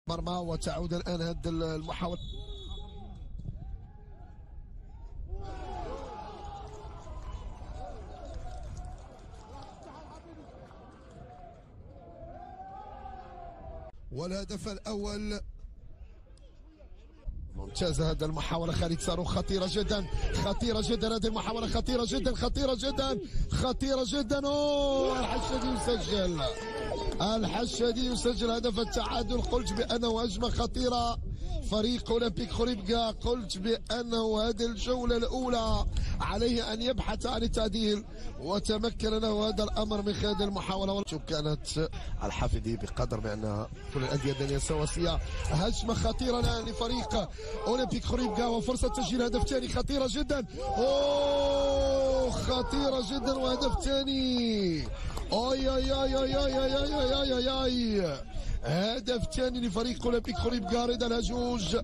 مرمى. وتعود الآن هذه المحاولة. والهدف الأول ممتازة. هذه المحاولة خالد صاروخ خطيرة جدا، خطيرة جدا. هذه المحاولة خطيرة جدا، خطيرة جدا، خطيرة جدا. اوه الحشادي يسجل، الحشادي يسجل هدف التعادل. قلت بأنه هجمة خطيرة فريق أولمبيك خريبكا. قلت بأنه هذه الجولة الأولى عليه أن يبحث عن التعديل، وتمكن له هذا الأمر من خلال المحاولة. كانت الحافظي بقدر بأن كل الأندية الدنيا سواسية. هجمة خطيرة الآن لفريق أولمبيك خريبكا، وفرصة تسجيل هدف ثاني خطيرة جدا. أوه خطيرة جدا، وهدف ثاني. أي أي أي أي أي أي أي أي أي هدف ثاني لفريق أولمبيك خريبكا. رضا الهجوج.